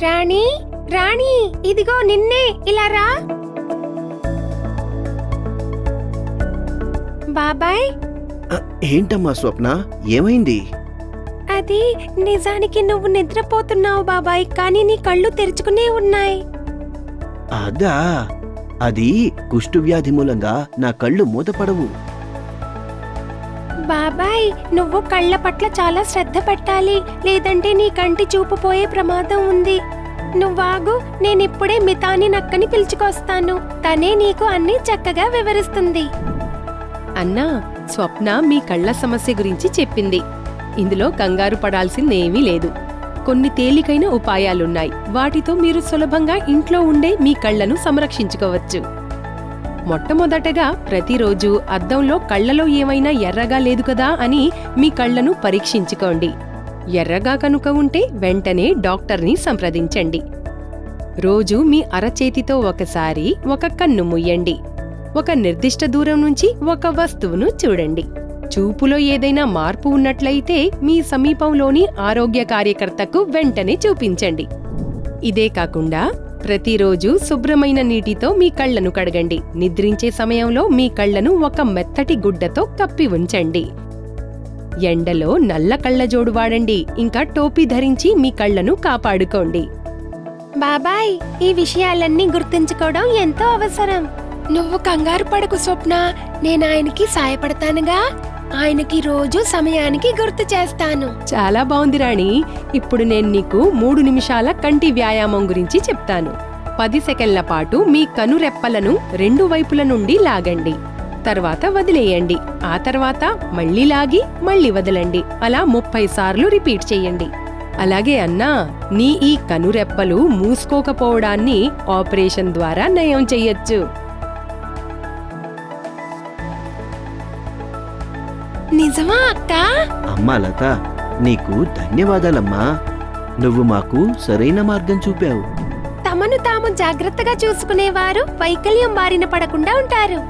రాణి, రాణి, ఇదిగో నిన్నే, ఇలా రా. బాబాయ్. ఏంటమ్మా స్వప్న, ఏమైంది? అది నిజానికి నువ్వు నిద్రపోతున్నావు బాబాయ్, కానీ నీ కళ్ళు తెరుచుకునే ఉన్నాయి. అదా, అది కుష్ఠవ్యాధి మూలంగా నా కళ్ళు మూతపడవు. బాబాయ్, నువ్వు కళ్ళ పట్ల చాలా శ్రద్ధ పెట్టాలి, లేదంటే నీ కంటి చూపు పోయే ప్రమాదం ఉంది. నువ్వాగు, నేనిప్పుడే మితాని నక్కని పిలుచుకొస్తాను. తనే నీకు అన్నీ చక్కగా వివరిస్తుంది. అన్నా, స్వప్న మీ కళ్ల సమస్య గురించి చెప్పింది. ఇందులో కంగారు పడాల్సిందేమీ లేదు. కొన్ని తేలికైన ఉపాయాలున్నాయి. వాటితో మీరు సులభంగా ఇంట్లో ఉండే మీ కళ్లను సంరక్షించుకోవచ్చు. మొట్టమొదటగా ప్రతిరోజు అద్దంలో కళ్లలో ఏమైనా ఎర్రగా లేదు కదా అని మీ కళ్లను పరీక్షించుకోండి. ఎర్రగా కనుక ఉంటే వెంటనే డాక్టర్ని సంప్రదించండి. రోజు మీ అరచేతితో ఒకసారి ఒక కన్ను ముయ్యండి. ఒక నిర్దిష్ట దూరం నుంచి ఒక వస్తువును చూడండి. చూపులో ఏదైనా మార్పు ఉన్నట్లయితే మీ సమీపంలోని ఆరోగ్య కార్యకర్తకు వెంటనే చూపించండి. ఇదే కాకుండా ప్రతిరోజు శుభ్రమైన నీటితో మీ కళ్లను కడగండి. నిద్రించే సమయంలో మీ కళ్లను ఒక మెత్తటి గుడ్డతో కప్పి ఉంచండి. ఎండలో నల్ల కళ్లజోడు వాడండి. ఇంకా టోపీ ధరించి మీ కళ్లను కాపాడుకోండి. బాబాయ్, ఈ విషయాలన్నీ గుర్తుంచుకోవడం ఎంతో అవసరం. నువ్వు కంగారు పడకు స్వప్న, నేనాయనకి సాయపడతానుగా. ఆయనకి రోజు సమయానికి గుర్తు చేస్తాను. చాలా బావుంది రాణి. ఇప్పుడు నేను నీకు 3 నిమిషాల కంటి వ్యాయామం గురించి చెప్తాను. 10 సెకన్ల పాటు మీ కనురెప్పలను 2 వైపుల నుండి లాగండి. తర్వాత వదిలేయండి. ఆ తర్వాత మళ్ళీ లాగి మళ్ళీ వదలండి. అలా 30 సార్లు రిపీట్ చేయండి. అలాగే అన్నా, నీ ఈ కనురెప్పలు మూసుకోకపోవడాన్ని ఆపరేషన్ ద్వారా నయం చెయ్యొచ్చు. నిజమా అక్క? అమ్మా లత, నీకు ధన్యవాదాలమ్మా. నువ్వు మాకు సరైన మార్గం చూపావు. తమను తాము జాగ్రత్తగా చూసుకునేవారు వైకల్యం బారిన పడకుండా ఉంటారు.